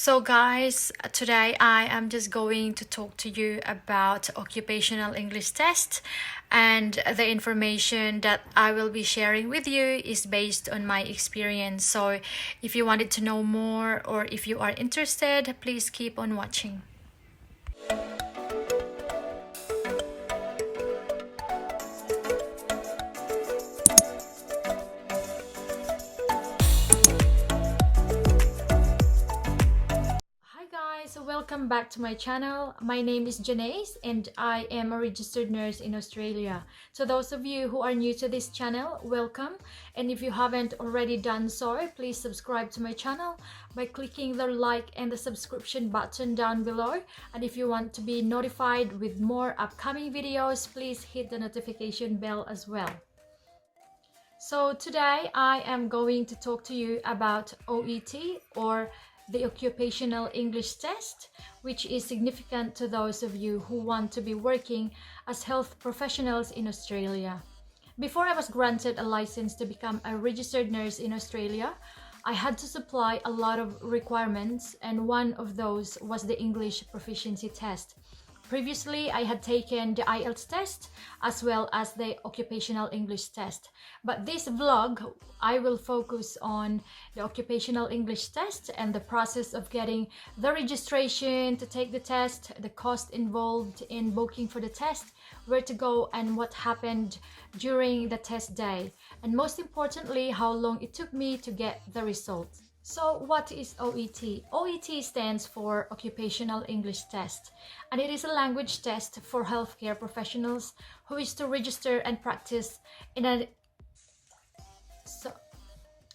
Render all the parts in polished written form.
So guys, today I am just going to talk to you about occupational English test, and the information that I will be sharing with you is based on my experience. So if you wanted to know more or if you are interested, please keep on watching. Hi guys, welcome back to my channel. My name is Janaise and I am a registered nurse in Australia. So those of you who are new to this channel, welcome. And if you haven't already done so, please subscribe to my channel by clicking the like and the subscription button down below. And if you want to be notified with more upcoming videos, please hit the notification bell as well. So today I am going to talk to you about OET, or the Occupational English Test, which is significant to those of you who want to be working as health professionals in Australia. Before I was granted a license to become a registered nurse in Australia, I had to supply a lot of requirements, and one of those was the English proficiency test. Previously, I had taken the IELTS test as well as the occupational English test. But this vlog, I will focus on the occupational English test and the process of getting the registration to take the test, the cost involved in booking for the test, where to go, and what happened during the test day. And most importantly, how long it took me to get the results. So what is OET? OET stands for Occupational English Test, and it is a language test for healthcare professionals who wish to register and practice in a... So,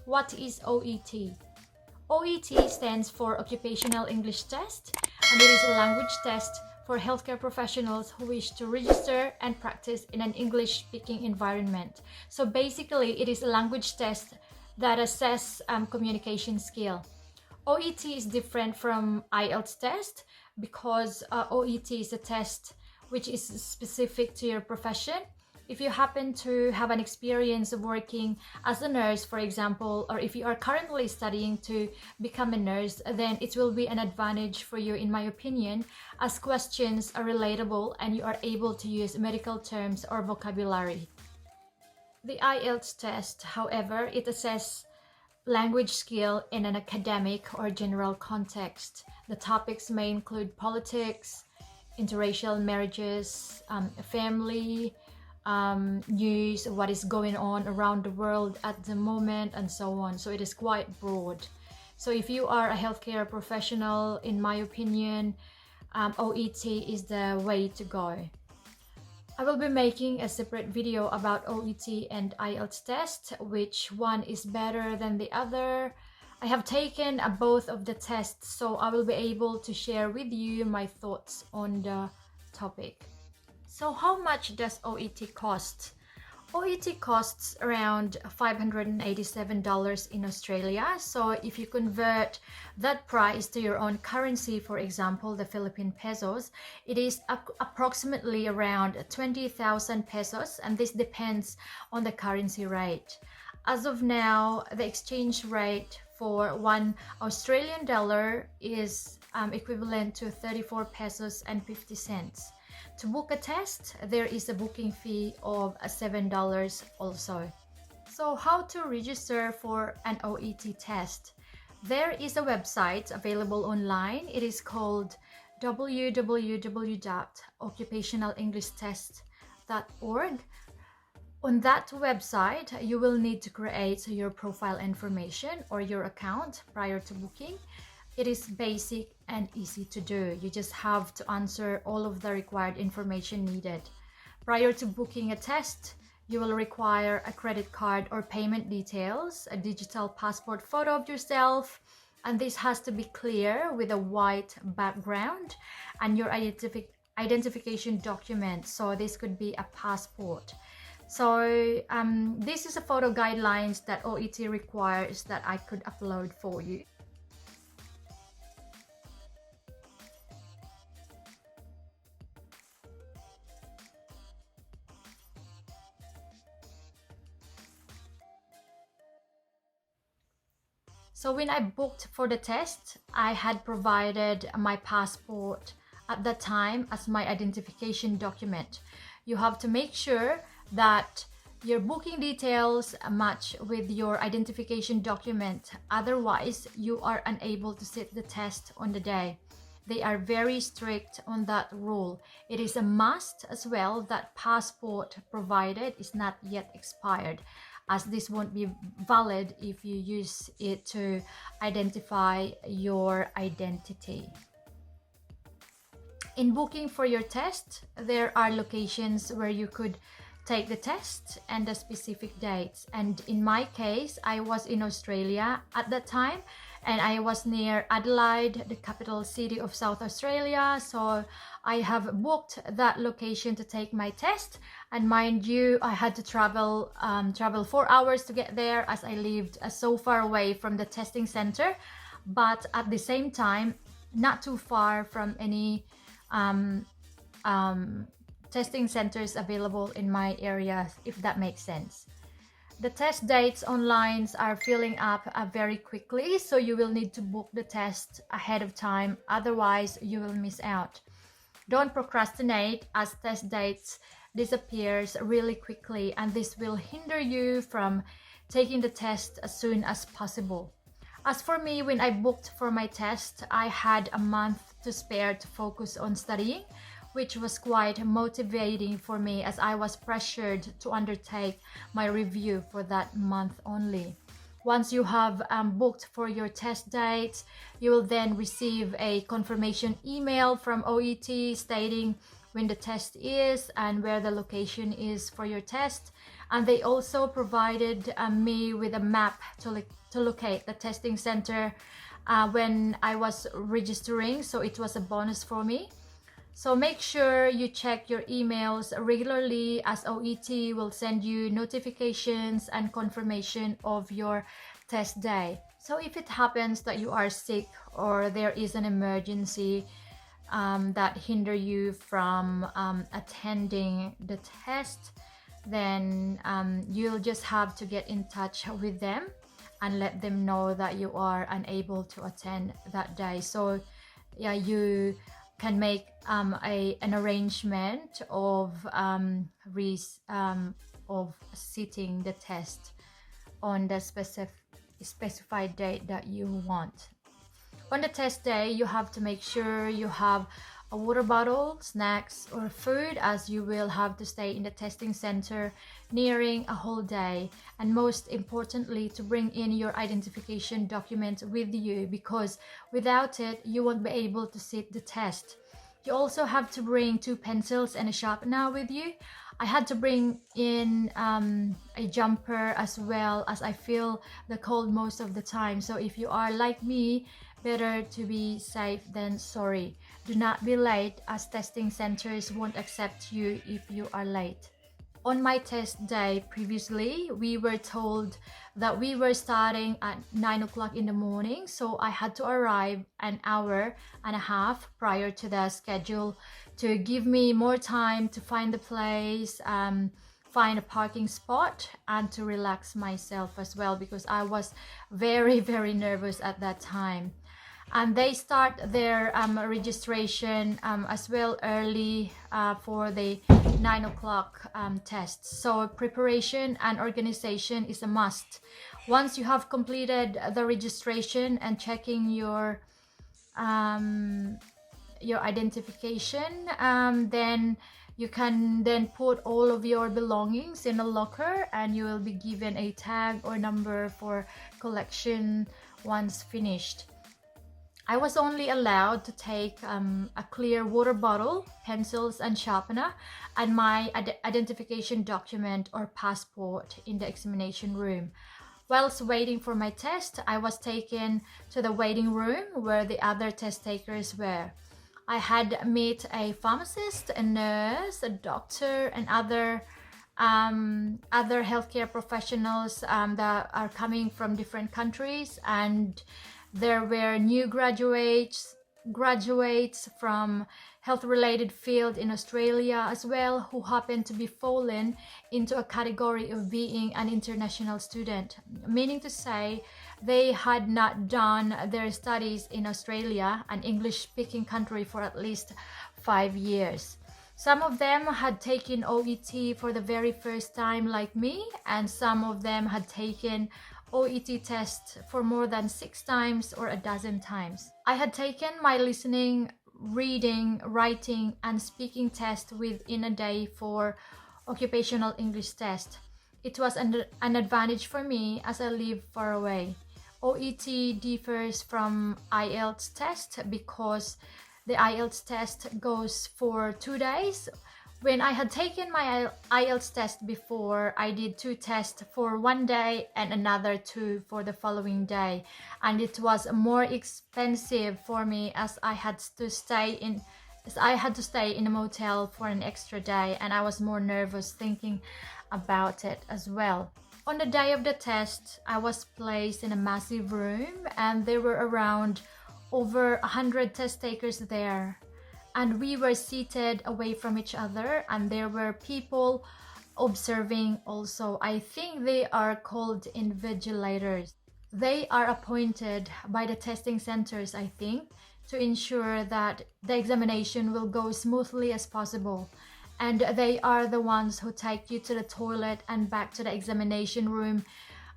what is OET? OET stands for Occupational English Test, and it is a language test for healthcare professionals who wish to register and practice in an English-speaking environment. So basically, it is a language test that assess communication skill. OET is different from IELTS test because OET is a test which is specific to your profession. If you happen to have an experience of working as a nurse, for example, or if you are currently studying to become a nurse, then it will be an advantage for you, in my opinion, as questions are relatable and you are able to use medical terms or vocabulary. The IELTS test, however, it assesses language skill in an academic or general context. The topics may include politics, interracial marriages, family, news, what is going on around the world at the moment, and so on. So it is quite broad. So if you are a healthcare professional, in my opinion, OET is the way to go. I will be making a separate video about OET and IELTS test, which one is better than the other. I have taken both of the tests, so I will be able to share with you my thoughts on the topic. So how much does OET cost? OET costs around $587 in Australia. So if you convert that price to your own currency, for example, the Philippine pesos, it is approximately around 20,000 pesos, and this depends on the currency rate. As of now, the exchange rate for $1 Australian is equivalent to 34 pesos and 50 cents. To book a test, there is a booking fee of $7 also. So how to register for an OET test? There is a website available online. It is called www.occupationalenglistest.org. On that website, you will need to create your profile information or your account prior to booking. It is basic and easy to do. You just have to answer all of the required information needed. Prior to booking a test, you will require a credit card or payment details, a digital passport photo of yourself, and this has to be clear with a white background, and your identification document. So this could be a passport. So this is a photo guidelines that OET requires that I could upload for you. So when I booked for the test, I had provided my passport at that time as my identification document. You have to make sure that your booking details match with your identification document. Otherwise, you are unable to sit the test on the day. They are very strict on that rule. It is a must as well that passport provided is not yet expired, as this won't be valid if you use it to identify your identity. In booking for your test, there are locations where you could take the test and the specific dates. And in my case, I was in Australia at that time, and I was near Adelaide, the capital city of South Australia. So I have booked that location to take my test. And mind you, I had to travel 4 hours to get there, as I lived so far away from the testing center, but at the same time, not too far from any testing centers available in my area, if that makes sense. The test dates online are filling up very quickly, so you will need to book the test ahead of time, otherwise you will miss out. Don't procrastinate, as test dates disappears really quickly, and this will hinder you from taking the test as soon as possible. As for me, when I booked for my test, I had a month to spare to focus on studying, which was quite motivating for me, as I was pressured to undertake my review for that month only. Once you have booked for your test dates, you will then receive a confirmation email from OET stating when the test is and where the location is for your test. And they also provided me with a map to locate the testing center when I was registering, so it was a bonus for me. So make sure you check your emails regularly, as OET will send you notifications and confirmation of your test day. So if it happens that you are sick or there is an emergency that hinder you from attending the test, then you'll just have to get in touch with them and let them know that you are unable to attend that day. So yeah, you can make an arrangement of sitting the test on the specified date that you want. On the test day, you have to make sure you have a water bottle, snacks, or food, as you will have to stay in the testing center nearing a whole day. And most importantly, to bring in your identification document with you, because without it, you won't be able to sit the test. You also have to bring 2 pencils and a sharpener with you. I had to bring in a jumper as well, as I feel the cold most of the time. So if you are like me, better to be safe than sorry. Do not be late, as testing centers won't accept you if you are late. On my test day previously, we were told that we were starting at 9 o'clock in the morning, so I had to arrive an hour and a half prior to the schedule to give me more time to find the place, find a parking spot, and to relax myself as well, because I was very, very nervous at that time. And they start their registration as well early for the 9 o'clock test. So preparation and organization is a must. Once you have completed the registration and checking your identification, then you can then put all of your belongings in a locker, and you will be given a tag or number for collection once finished. I was only allowed to take a clear water bottle, pencils and sharpener, and my identification document or passport in the examination room. Whilst waiting for my test, I was taken to the waiting room where the other test takers were. I had met a pharmacist, a nurse, a doctor, and other healthcare professionals that are coming from different countries, and there were new graduates from health-related field in Australia as well, who happened to be fallen into a category of being an international student, meaning to say they had not done their studies in Australia, an English-speaking country, for at least 5 years. Some of them had taken OET for the very first time like me, and some of them had taken OET test for more than 6 times or a dozen times. I had taken my listening, reading, writing, and speaking test within a day for occupational English test. It was an advantage for me as I live far away. OET differs from IELTS test because the IELTS test goes for 2 days. When I had taken my IELTS test before, I did 2 tests for 1 day and another 2 for the following day. And it was more expensive for me as I had to stay in a motel for an extra day, and I was more nervous thinking about it as well. On the day of the test, I was placed in a massive room, and there were around over 100 test takers there, and we were seated away from each other, and there were people observing also. I think they are called invigilators. They are appointed by the testing centers, I think, to ensure that the examination will go smoothly as possible. And they are the ones who take you to the toilet and back to the examination room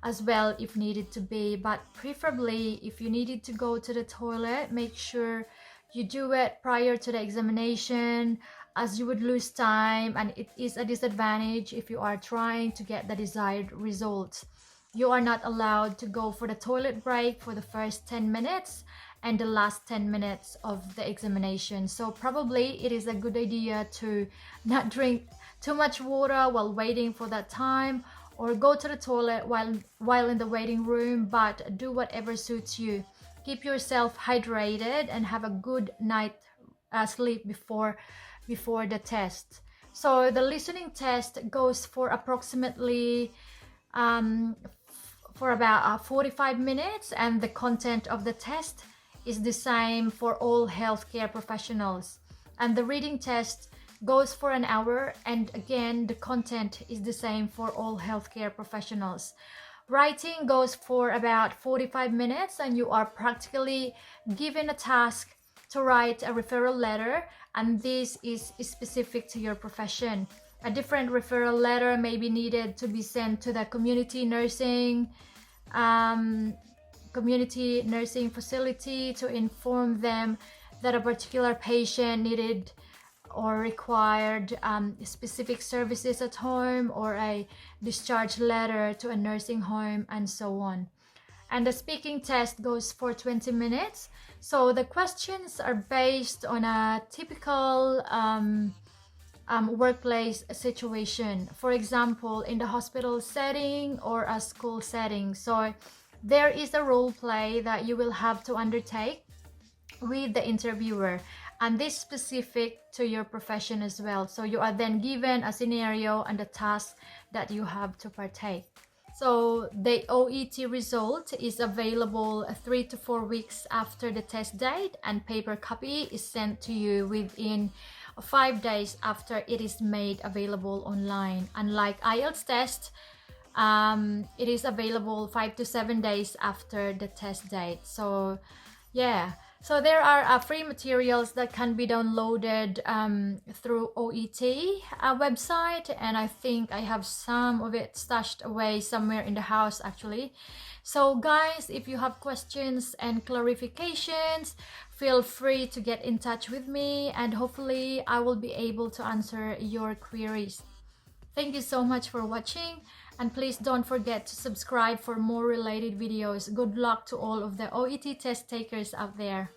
as well if needed to be. But preferably, if you needed to go to the toilet, make sure you do it prior to the examination, as you would lose time, and it is a disadvantage if you are trying to get the desired results. You are not allowed to go for the toilet break for the first 10 minutes and the last 10 minutes of the examination. So probably it is a good idea to not drink too much water while waiting for that time, or go to the toilet while in the waiting room, but do whatever suits you. Keep yourself hydrated and have a good night sleep before the test. So the listening test goes for approximately for about 45 minutes, and the content of the test is the same for all healthcare professionals. And the reading test goes for an hour, and again the content is the same for all healthcare professionals. Writing goes for about 45 minutes, and you are practically given a task to write a referral letter, and this is specific to your profession. A different referral letter may be needed to be sent to the community nursing facility to inform them that a particular patient needed or required specific services at home, or a discharge letter to a nursing home, and so on. And the speaking test goes for 20 minutes. So the questions are based on a typical workplace situation. For example, in the hospital setting or a school setting. So there is a role play that you will have to undertake with the interviewer, and this is specific to your profession as well. So you are then given a scenario and a task that you have to partake. So the OET result is available 3 to 4 weeks after the test date, and paper copy is sent to you within 5 days after it is made available online. Unlike IELTS test, it is available 5 to 7 days after the test date. So yeah, so there are free materials that can be downloaded through OET website, and I think I have some of it stashed away somewhere in the house actually. So guys, if you have questions and clarifications, feel free to get in touch with me, and hopefully I will be able to answer your queries. Thank you so much for watching, and please don't forget to subscribe for more related videos. Good luck to all of the OET test takers out there.